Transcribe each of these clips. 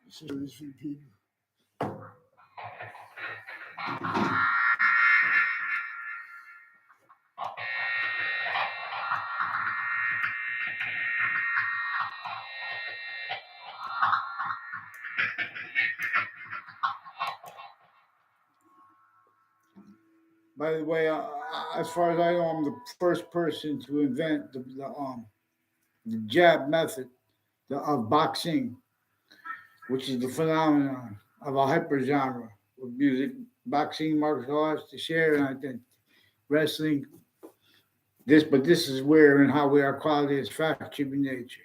Series for people. By the way, as far as I know, I'm the first person to invent the jab method of boxing, which is the phenomenon of a hypergenre of music, boxing, martial arts, to share and identity, wrestling. This is where and how we are quality as fact, human nature,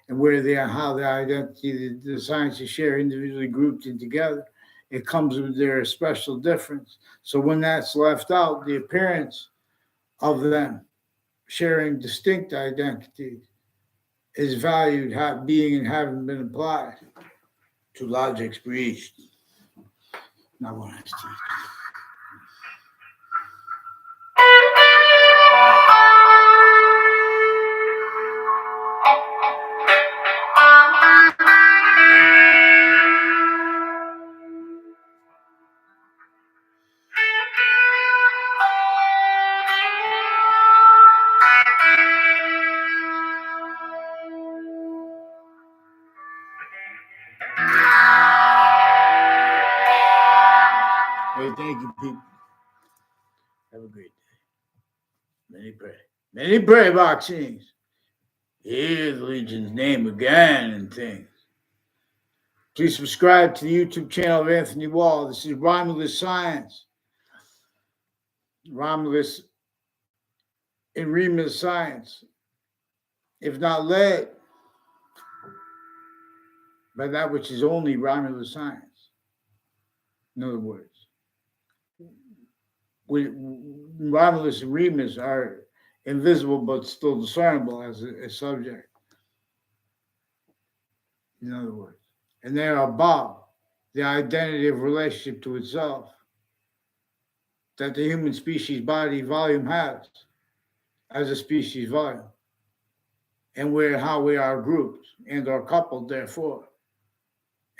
and where they are how their identity, the sciences share individually grouped in together. It comes with their special difference. So when that's left out, the appearance of them sharing distinct identities is valued being and having been applied to logic's breached. Not one has teeth. Hey, thank you, people. Have a great day. Many pray. Many pray, boxings. Hear the Legion's name again and things. Please subscribe to the YouTube channel of Anthony Wall. This is Romulus Science. Romulus and Remus Science. If not led by that which is only Romulus Science. In other words, Romulus and Remus are invisible but still discernible as a subject. In other words, and they are above the identity of relationship to itself that the human species body volume has as a species volume, and where and how we are grouped and are coupled, therefore,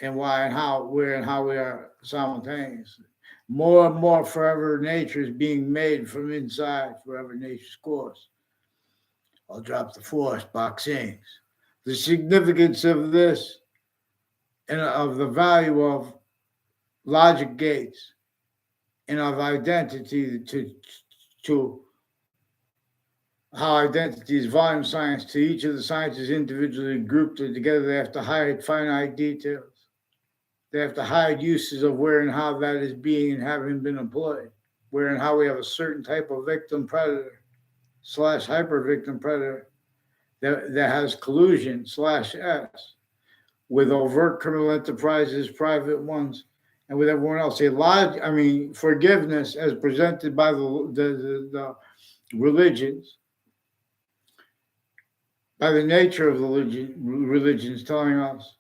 and why and how, where and how we are simultaneously. More and more forever nature is being made from inside forever nature's course. I'll drop the force, boxings. The significance of this and of the value of logic gates and of identity to how identity is volume science to each of the sciences individually grouped together. They have to hide finite details. They have to hide uses of where and how that is being and having been employed, where and how we have a certain type of victim predator / hyper victim predator that has collusion / S with overt criminal enterprises, private ones, and with everyone else. Forgiveness as presented by the religions, by the nature of the religions telling us,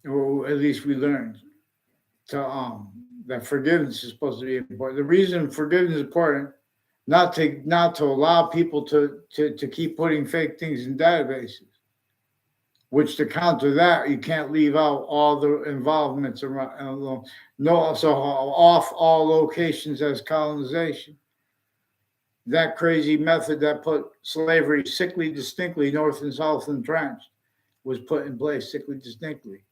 or at least we learned, that forgiveness is supposed to be important. The reason forgiveness is important, not to allow people to keep putting fake things in databases, which to counter that, you can't leave out all the involvements around, off all locations as colonization. That crazy method that put slavery sickly distinctly north and south entrenched was put in place sickly distinctly.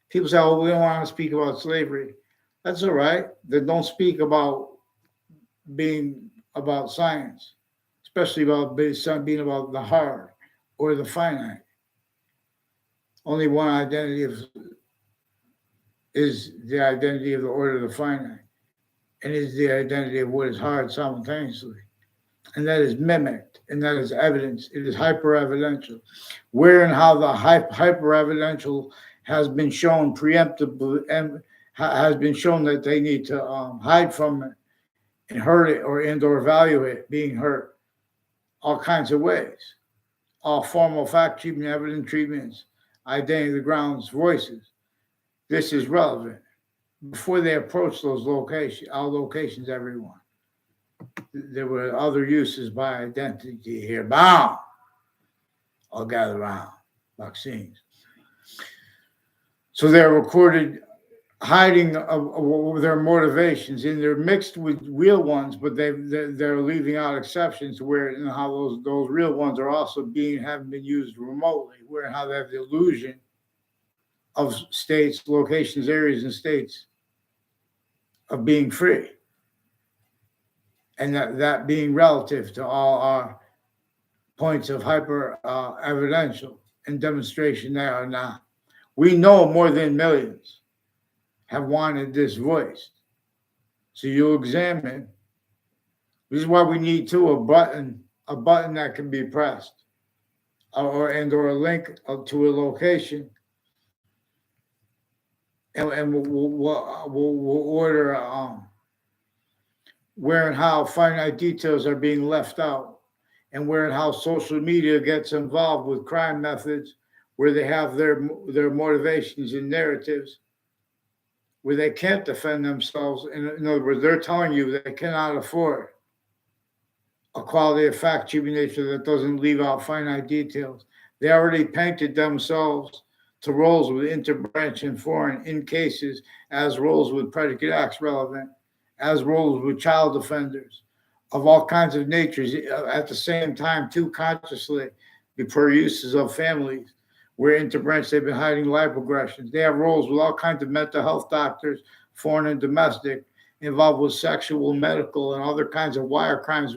People say, oh, we don't want to speak about slavery. That's all right. Then don't speak about being about science, especially about being about the hard or the finite. Only one identity is the identity of the order of the finite, and is the identity of what is hard simultaneously. And that is mimicked, and that is evidence. It is hyper-evidential. Where and how the hyper-evidential has been shown preemptively, and has been shown that they need to hide from it and hurt it or value it being hurt, all kinds of ways. All formal fact treatment, evidence treatments, identity, the grounds, voices. This is relevant. Before they approach those locations, our locations, everyone. There were other uses by identity here. Boom! All gather around. Vaccines. So they're recorded hiding of their motivations, and they're mixed with real ones, but they're leaving out exceptions where and how those real ones are also haven't been used remotely, where and how they have the illusion of states, locations, areas, and states of being free. and that being relative to all our points of hyper evidential and demonstration they are not. We know more than millions have wanted this voiced. So you examine. This is why we need a button that can be pressed, or a link to a location, and we'll order where and how finite details are being left out, and where and how social media gets involved with crime methods, where they have their motivations and narratives, where they can't defend themselves. In other words, they're telling you they cannot afford a quality of fact achieving nature that doesn't leave out finite details. They already painted themselves to roles with interbranch and foreign in cases as roles with predicate acts relevant, as roles with child offenders of all kinds of natures at the same time, too consciously, before uses of families where interbranch they've been hiding lipoaggressions. They have roles with all kinds of mental health doctors, foreign and domestic, involved with sexual, medical, and other kinds of wire crimes,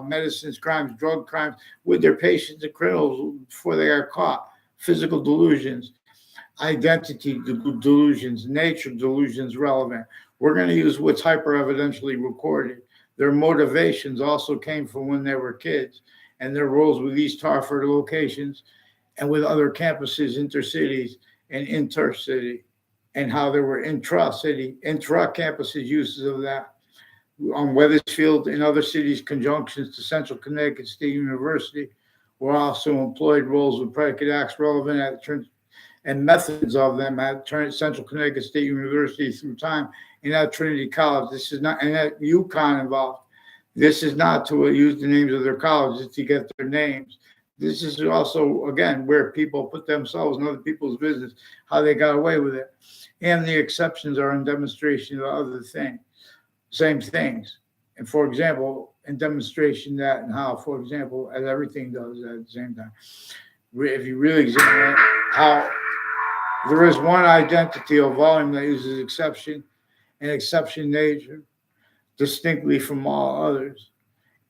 medicines crimes, drug crimes, with their patients and criminals before they are caught. Physical delusions, identity delusions, nature delusions relevant. We're going to use what's hyper evidentially recorded. Their motivations also came from when they were kids, and their roles with East Hartford locations and with other campuses, intercities and intercity, and how there were intra-city, intra-campuses uses of that. On Wethersfield and other cities' conjunctions to Central Connecticut State University were also employed roles with predicate acts relevant at and methods of them at Central Connecticut State University through time, and at Trinity College. This is not, and at UConn involved. This is not to use the names of their colleges to get their names. This is also, again, where people put themselves in other people's business, how they got away with it. And the exceptions are in demonstration of other things, same things. And for example, in demonstration that and how, for example, as everything does at the same time, if you really examine it, how there is one identity of volume that uses exception and exception nature distinctly from all others,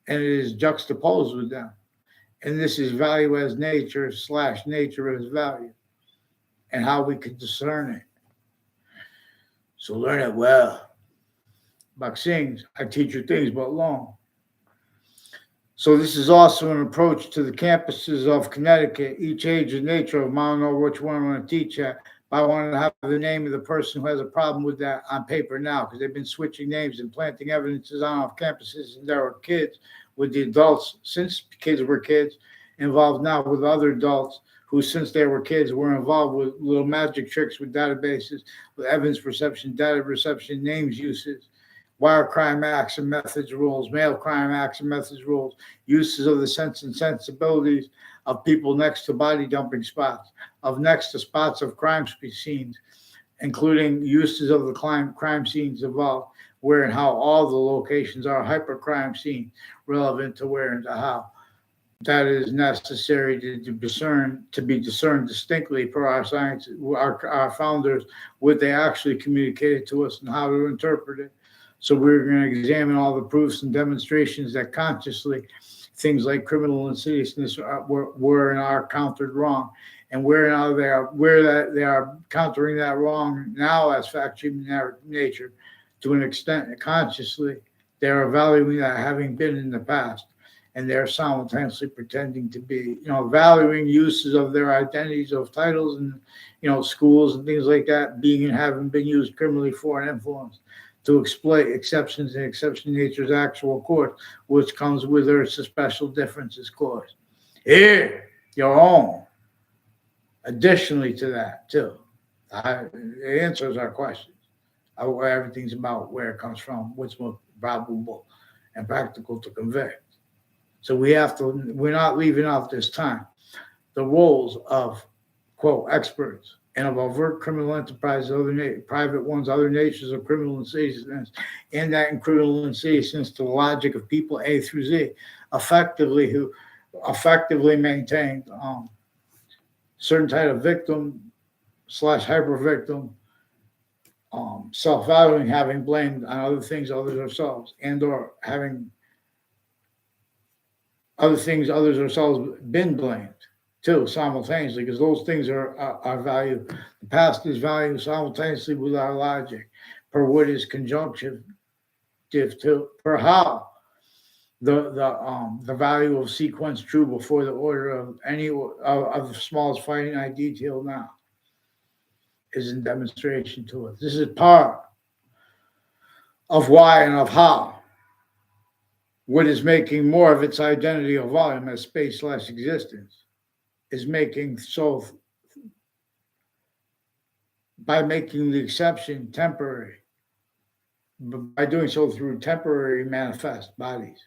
and it is juxtaposed with them. And this is value as nature / nature as value, and how we can discern it. So learn it well. Boxings, I teach you things but long. So this is also an approach to the campuses of Connecticut, each age and nature of, I don't know which one I want to teach at, but I want to have the name of the person who has a problem with that on paper now, because they've been switching names and planting evidences on off campuses, and there are kids with the adults, since kids were kids, involved now with other adults who, since they were kids, were involved with little magic tricks with databases, with evidence perception, data reception, names uses, wire crime acts and methods rules, mail crime acts and methods rules, uses of the sense and sensibilities of people next to body dumping spots, of next to spots of crime scenes, including uses of the crime scenes involved, where and how all the locations are hyper crime scene, relevant to where and to how. That is necessary to be discerned distinctly per our science, our founders, what they actually communicated to us and how to interpret it. So we're going to examine all the proofs and demonstrations that consciously things like criminal insidiousness were and are countered wrong, and where they are countering that wrong now as fact achieving nature to an extent consciously. They're evaluating that having been in the past, and they're simultaneously pretending to be, valuing uses of their identities of titles and, schools and things like that being and having been used criminally for and influenced to exploit exceptions and exception nature's actual course, which comes with there's a special differences course. Here, your own. Additionally to that, too, it answers our questions. Everything's about where it comes from, what's more probable and practical to convict. So we're not leaving out this time the roles of, quote, experts and of overt criminal enterprises, private ones, other natures of criminal insidiousness, and that in criminal insidiousness to the logic of people A through Z, who effectively maintained certain type of victim / hyper victim, self-valuing, having blamed on other things other than themselves, and or having other things, others ourselves been blamed too, simultaneously, because those things are our value. The past is value simultaneously with our logic, per what is conjunctive to, per how the value of sequence true before the order of any of the smallest finite detail now is in demonstration to us. This is part of why and of how what is making more of its identity of volume as space/existence is making so by making the exception temporary, by doing so through temporary manifest bodies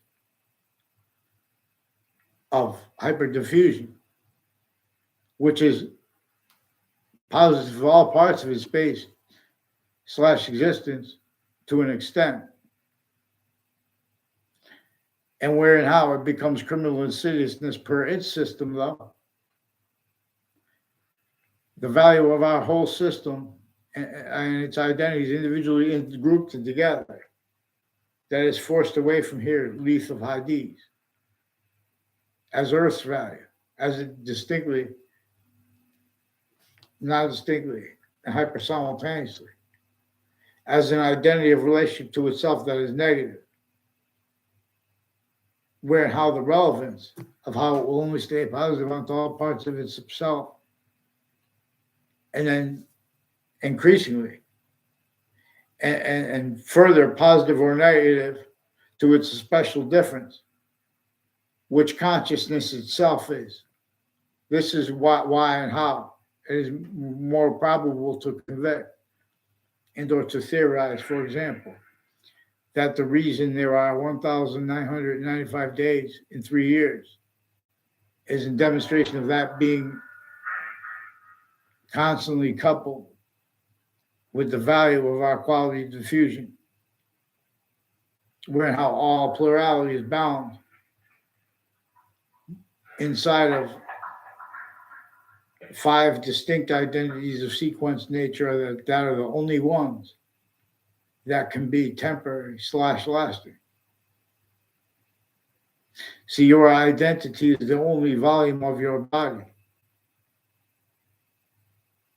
of hyperdiffusion, which is positive for all parts of its space/existence to an extent, and where and how it becomes criminal insidiousness per its system, though. The value of our whole system and its identities individually grouped and together, that is forced away from here, Leith of Hadith, as Earth's value, as it distinctly, not distinctly, and hyper simultaneously, as an identity of relationship to itself that is negative, where and how the relevance of how it will only stay positive onto all parts of itself, and then increasingly, and further positive or negative to its special difference, which consciousness itself is. This is why and how it is more probable to convey and or to theorize, for example, that the reason there are 1,995 days in 3 years is in demonstration of that being constantly coupled with the value of our quality diffusion, where and how all plurality is bound inside of 5 distinct identities of sequence nature that are the only ones that can be temporary/lasting. See, your identity is the only volume of your body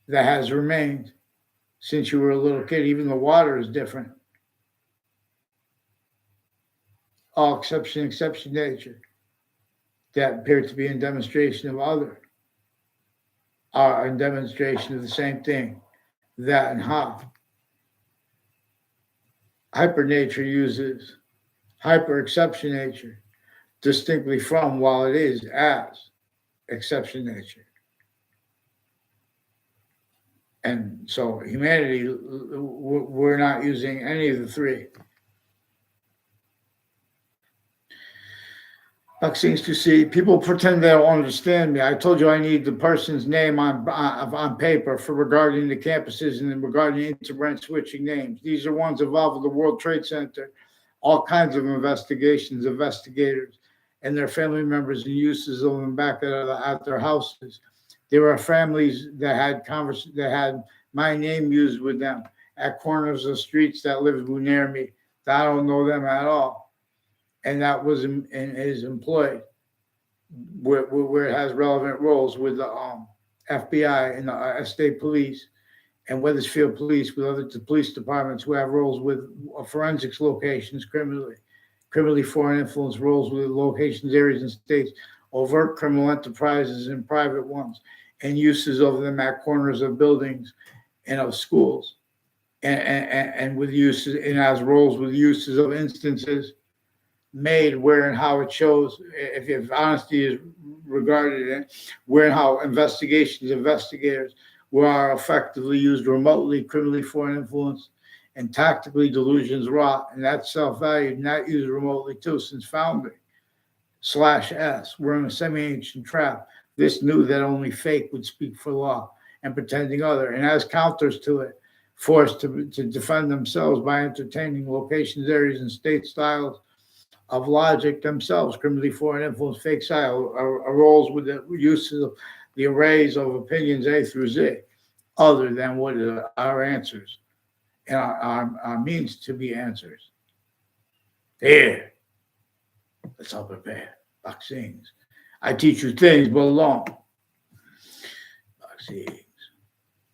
that has remained since you were a little kid. Even the water is different. All exception nature that appear to be in demonstration of other are in demonstration of the same thing, that and how. Hyper nature uses hyper exception nature distinctly from, while it is as exception nature. And so humanity, we're not using any of the three. Buck seems to see people pretend they don't understand me. I told you I need the person's name on paper for regarding the campuses and regarding inter-branch switching names. These are ones involved with the World Trade Center, all kinds of investigators, and their family members and uses of them back at their houses. There are families that had my name used with them at corners of streets that lived near me. I don't know them at all. And that was is employed where it has relevant roles with the FBI and the state police and Wethersfield police, with other police departments who have roles with forensics locations, criminally foreign influence roles with locations, areas, and states, overt criminal enterprises and private ones, and uses of them at corners of buildings and of schools, and with uses and as roles with uses of instances made where and how it shows, if honesty is regarded in, where and how investigators were effectively used remotely, criminally foreign influence, and tactically delusions wrought, and that's self-valued, not used remotely too, since founding. /S, we're in a semi-ancient trap. This knew that only fake would speak for law and pretending other, and as counters to it, forced to defend themselves by entertaining locations, areas, and state styles of logic themselves, criminally foreign influence, fake style, roles with the uses of the arrays of opinions A through Z, other than what are our answers and our means to be answers. Here, let's all prepare. Vaccines. I teach you things, but long. Vaccine.